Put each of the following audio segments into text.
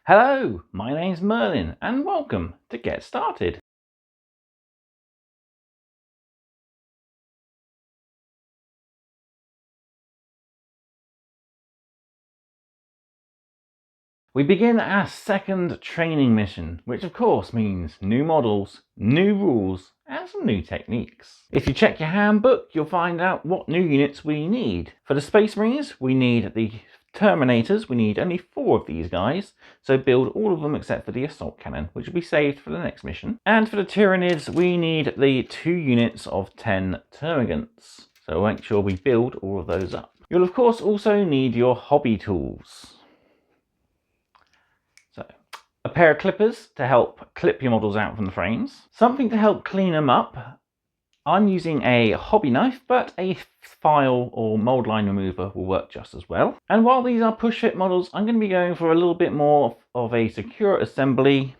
Hello, my name's Merlin and welcome to Get Started. We begin our second training mission, which of course means new models, new rules and some new techniques. If you check your handbook, you'll find out what new units we need. For the Space Marines, we need the Terminators. We need only 4 of these guys, so build all of them except for the Assault Cannon, which will be saved for the next mission. And for the Tyranids, we need the 2 units of 10 Termagants, so make sure we build all of those up. You'll of course also need your hobby tools. So, a pair of clippers to help clip your models out from the frames, something to help clean them up. I'm using a hobby knife, but a file or mold line remover will work just as well. And while these are push fit models, I'm going to be going for a little bit more of a secure assembly.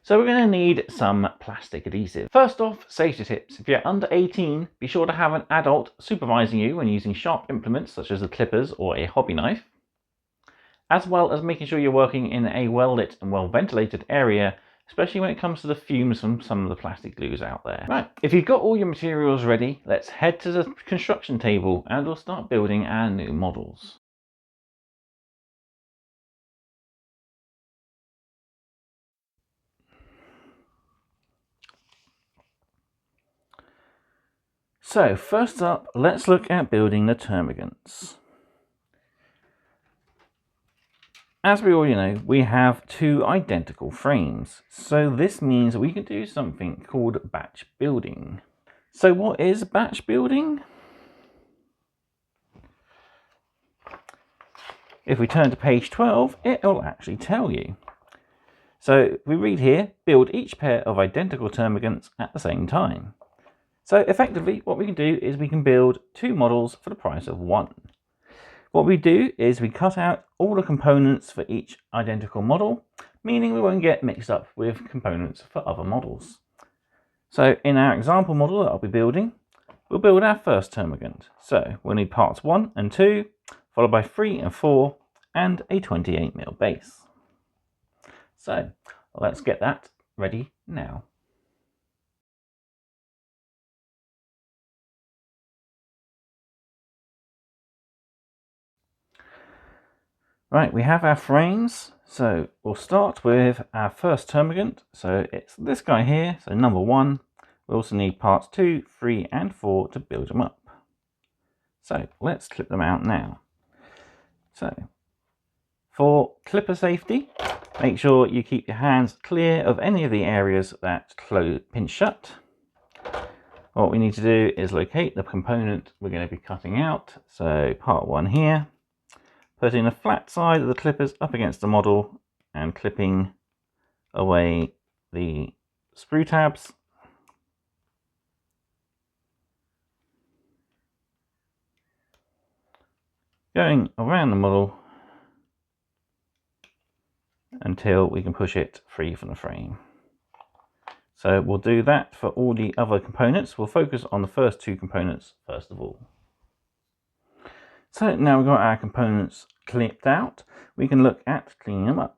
So we're going to need some plastic adhesive. First off, safety tips. If you're under 18, be sure to have an adult supervising you when using sharp implements such as the clippers or a hobby knife, as well as making sure you're working in a well-lit and well-ventilated area, especially when it comes to the fumes from some of the plastic glues out there. Right, if you've got all your materials ready, let's head to the construction table and we'll start building our new models. So first up, let's look at building the termagants. As we already know, we have 2 identical frames, so this means we can do something called batch building. So what is batch building? If we turn to page 12, it will actually tell you. So we read here, build each pair of identical termagants at the same time. So effectively, what we can do is we can build 2 models for the price of 1. What we do is we cut out all the components for each identical model, meaning we won't get mixed up with components for other models. So in our example model that I'll be building, we'll build our first termagant. So we'll need parts 1 and 2, followed by 3 and 4, and a 28mm base. So let's get that ready now. Right, we have our frames, so we'll start with our first termagant. So it's this guy here, so number 1. We also need parts 2, 3 and 4 to build them up. So let's clip them out now. So for clipper safety, make sure you keep your hands clear of any of the areas that pinch shut. What we need to do is locate the component we're going to be cutting out. So part 1 here. Putting the flat side of the clippers up against the model and clipping away the screw tabs. Going around the model until we can push it free from the frame. So we'll do that for all the other components. We'll focus on the first 2 components first of all. So now we've got our components clipped out, we can look at cleaning them up.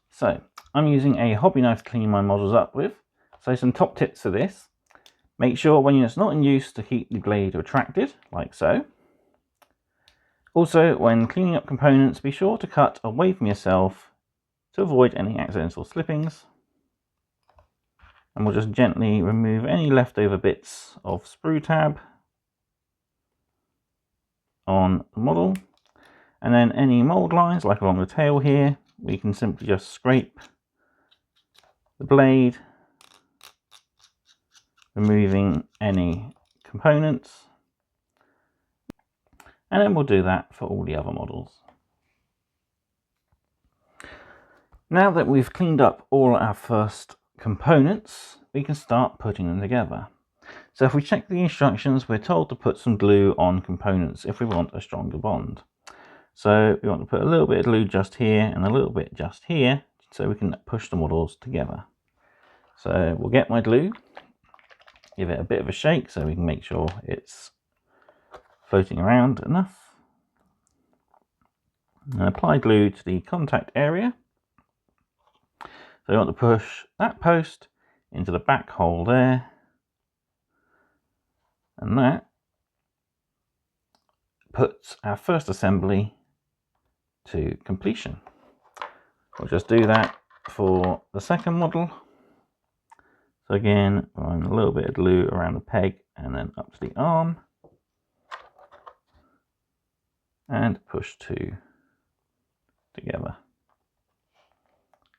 So I'm using a hobby knife to clean my models up with. So some top tips for this. Make sure when it's not in use to keep the blade retracted, like so. Also, when cleaning up components, be sure to cut away from yourself to avoid any accidental slippings. And we'll just gently remove any leftover bits of sprue tab on the model, and then any mold lines like along the tail here, we can simply just scrape the blade, removing any components, and then we'll do that for all the other models. Now that we've cleaned up all our first components, we can start putting them together. So if we check the instructions, we're told to put some glue on components if we want a stronger bond. So we want to put a little bit of glue just here and a little bit just here so we can push the models together. So we'll get my glue, give it a bit of a shake so we can make sure it's floating around enough. and apply glue to the contact area. So you want to push that post into the back hole there, and that puts our first assembly to completion. We'll just do that for the second model. So again, run a little bit of glue around the peg and then up to the arm, and push two together,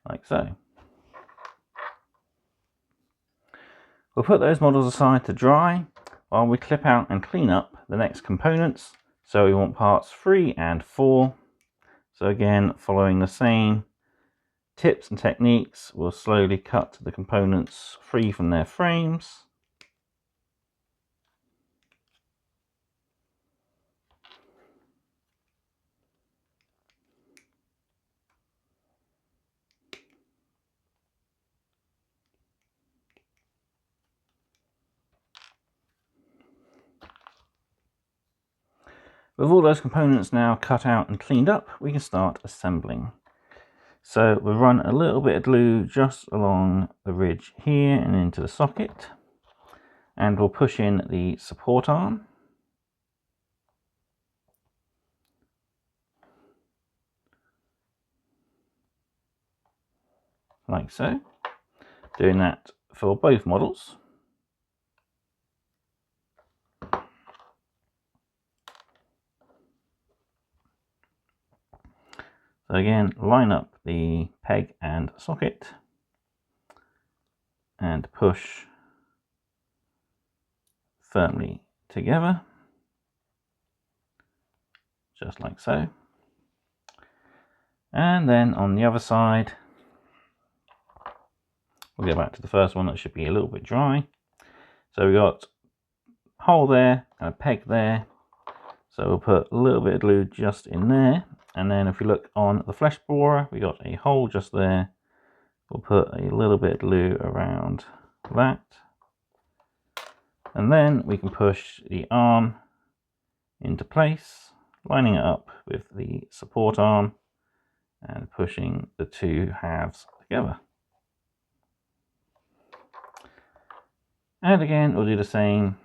like so. We'll put those models aside to dry while we clip out and clean up the next components. So we want parts 3 and 4. So again, following the same tips and techniques, we'll slowly cut the components free from their frames. With all those components now cut out and cleaned up, we can start assembling. So we'll run a little bit of glue just along the ridge here and into the socket, and we'll push in the support arm. Like so. Doing that for both models. So again, line up the peg and socket and push firmly together, just like so. And then on the other side, we'll go back to the first one that should be a little bit dry. So we got a hole there and a peg there. So we'll put a little bit of glue just in there. And then if we look on the flesh borer, we got a hole just there. We'll put a little bit of glue around that. And then we can push the arm into place, lining it up with the support arm and pushing the two halves together. And again, we'll do the same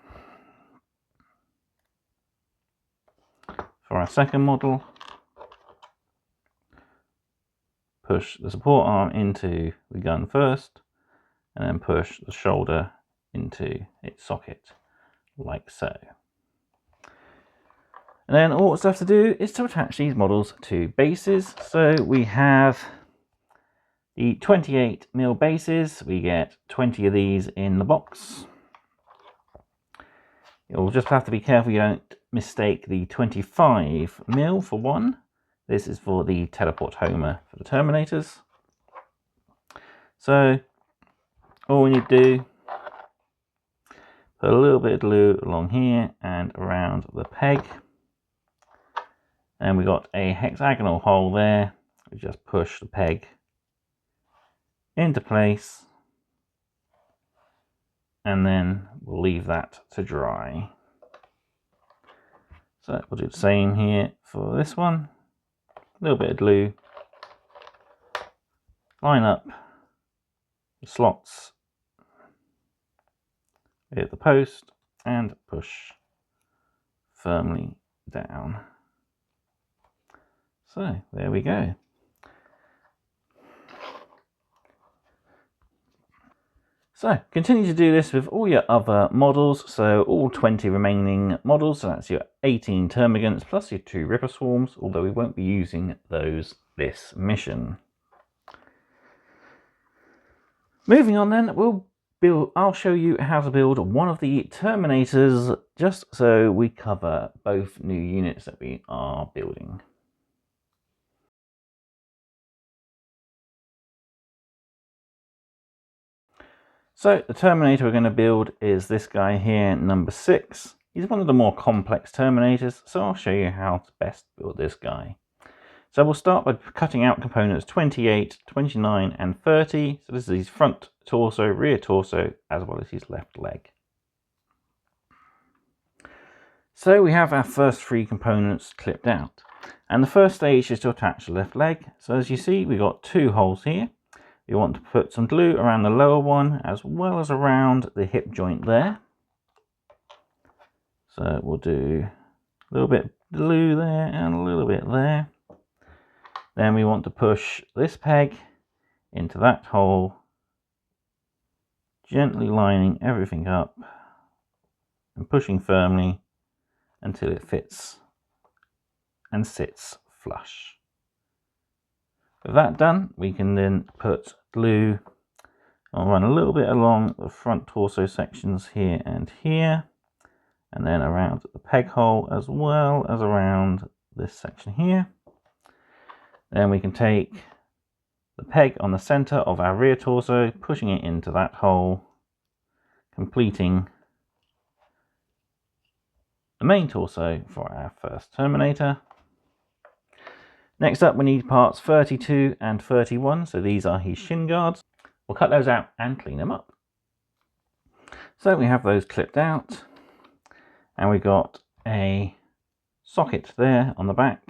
for our second model. Push the support arm into the gun first, and then push the shoulder into its socket, like so. And then all that's left to do is to attach these models to bases. So we have the 28mm bases. We get 20 of these in the box. You'll just have to be careful you don't mistake the 25mm for one. This is for the teleport homer for the Terminators. So all we need to do, put a little bit of glue along here and around the peg. And we got a hexagonal hole there. We just push the peg into place. And then we'll leave that to dry. So we'll do the same here for this one. A little bit of glue, line up the slots with the post and push firmly down. So there we go. So continue to do this with all your other models, so all 20 remaining models, so that's your 18 termagants plus your 2 ripper swarms, although we won't be using those this mission. Moving on then, I'll show you how to build one of the Terminators, just so we cover both new units that we are building. So the Terminator we're going to build is this guy here, number 6. He's one of the more complex Terminators, so I'll show you how to best build this guy. So we'll start by cutting out components 28, 29 and 30. So this is his front torso, rear torso, as well as his left leg. So we have our first 3 components clipped out. And the first stage is to attach the left leg. So as you see, we've got 2 holes here. We want to put some glue around the lower one as well as around the hip joint there. So we'll do a little bit of glue there and a little bit there. Then we want to push this peg into that hole, gently lining everything up and pushing firmly until it fits and sits flush. With that done, we can then put glue. I'll run a little bit along the front torso sections here and here, and then around the peg hole as well as around this section here. Then we can take the peg on the center of our rear torso, pushing it into that hole, completing the main torso for our first Terminator. Next up, we need parts 32 and 31, so these are his shin guards. We'll cut those out and clean them up. So we have those clipped out, and we've got a socket there on the back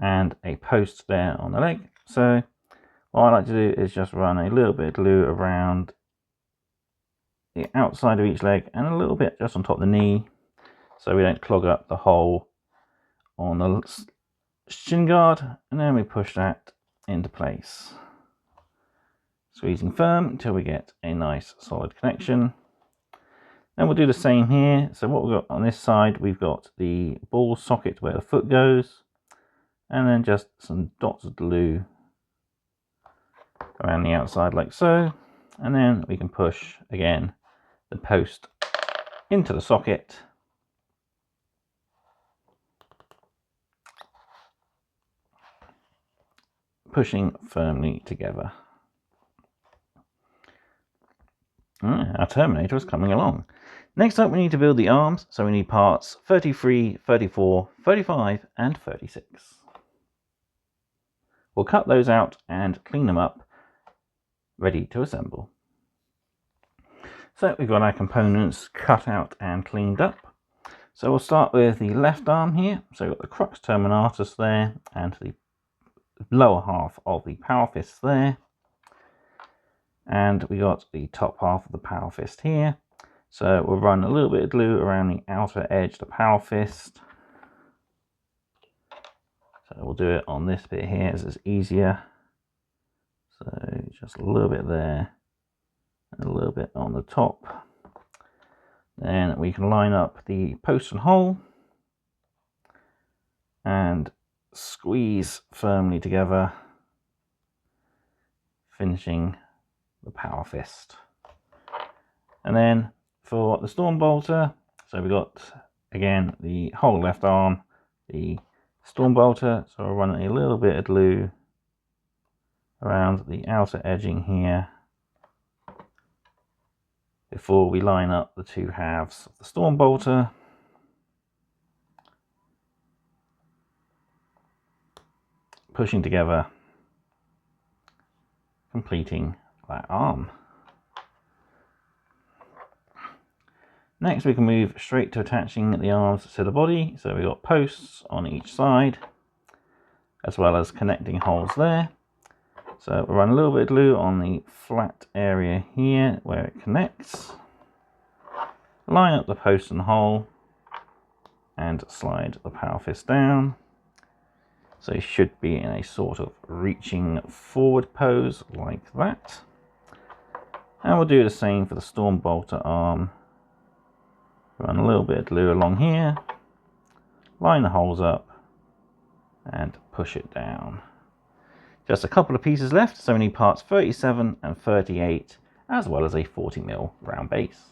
and a post there on the leg. So what I like to do is just run a little bit of glue around the outside of each leg and a little bit just on top of the knee, so we don't clog up the hole on the shin guard, and then we push that into place, squeezing firm until we get a nice solid connection. Then we'll do the same here. So what we've got on this side, we've got the ball socket where the foot goes, and then just some dots of glue around the outside like so, and then we can push again the post into the socket, pushing firmly together. Our Terminator is coming along. Next up, we need to build the arms, so we need parts 33, 34, 35 and 36. We'll cut those out and clean them up, ready to assemble. So we've got our components cut out and cleaned up. So we'll start with the left arm here. So we've got the crux terminatus there and the lower half of the power fist there. And we got the top half of the power fist here. So we'll run a little bit of glue around the outer edge of the power fist. So we'll do it on this bit here as it's easier. So just a little bit there and a little bit on the top. Then we can line up the post and hole and squeeze firmly together, finishing the power fist. And then for the storm bolter, so we've got again the whole left arm, the storm bolter, so I'll run a little bit of glue around the outer edging here before we line up the 2 halves of the storm bolter. Pushing together, completing that arm. Next we can move straight to attaching the arms to the body. So we've got posts on each side, as well as connecting holes there. So we'll run a little bit of glue on the flat area here where it connects. Line up the post and hole and slide the power fist down. So you should be in a sort of reaching forward pose like that. And we'll do the same for the storm bolter arm. Run a little bit of glue along here, line the holes up and push it down. Just a couple of pieces left, so we need parts 37 and 38 as well as a 40mm round base.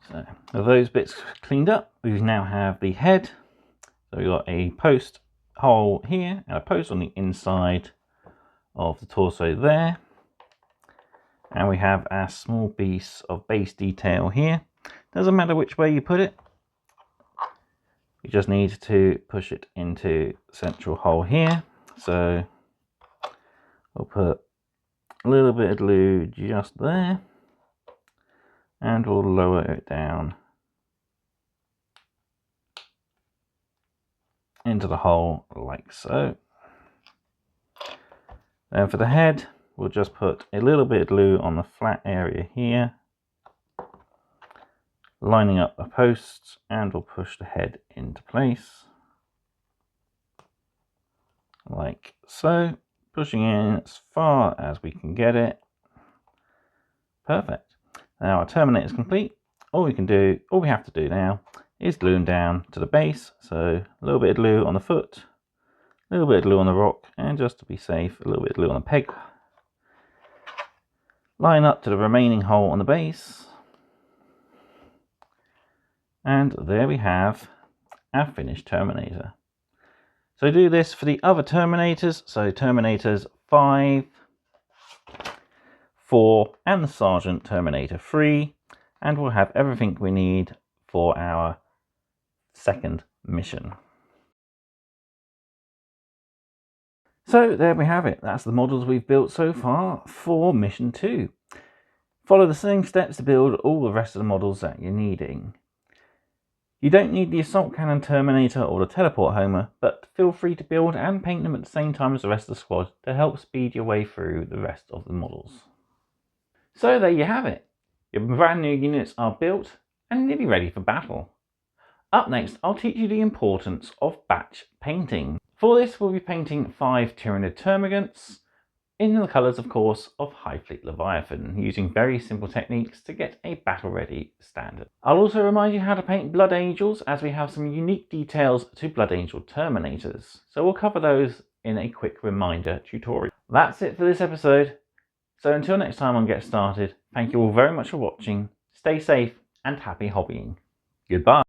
So with those bits cleaned up, we now have the head. So we've got a post hole here and a post on the inside of the torso there. And we have our small piece of base detail here. Doesn't matter which way you put it. You just need to push it into the central hole here. So we'll put a little bit of glue just there. And we'll lower it down into the hole like so. Then for the head, we'll just put a little bit of glue on the flat area here, lining up the posts, and we'll push the head into place like so, pushing in as far as we can get it. Perfect. Now our Terminator is complete. All we have to do now is glue them down to the base. So a little bit of glue on the foot, a little bit of glue on the rock, and just to be safe, a little bit of glue on the peg. Line up to the remaining hole on the base. And there we have our finished Terminator. So do this for the other Terminators. So Terminators 5, 4, and the Sergeant Terminator 3. And we'll have everything we need for our second mission. So there we have it. That's the models we've built so far for mission 2. Follow the same steps to build all the rest of the models that you're needing. You don't need the Assault Cannon Terminator or the Teleport Homer, but feel free to build and paint them at the same time as the rest of the squad to help speed your way through the rest of the models. So there you have it. Your brand new units are built and nearly ready for battle. Up next, I'll teach you the importance of batch painting. For this, we'll be painting 5 Tyranid Termagants in the colours, of course, of High Fleet Leviathan, using very simple techniques to get a battle-ready standard. I'll also remind you how to paint Blood Angels, as we have some unique details to Blood Angel Terminators, so we'll cover those in a quick reminder tutorial. That's it for this episode, so until next time on Get Started, thank you all very much for watching, stay safe and happy hobbying. Goodbye.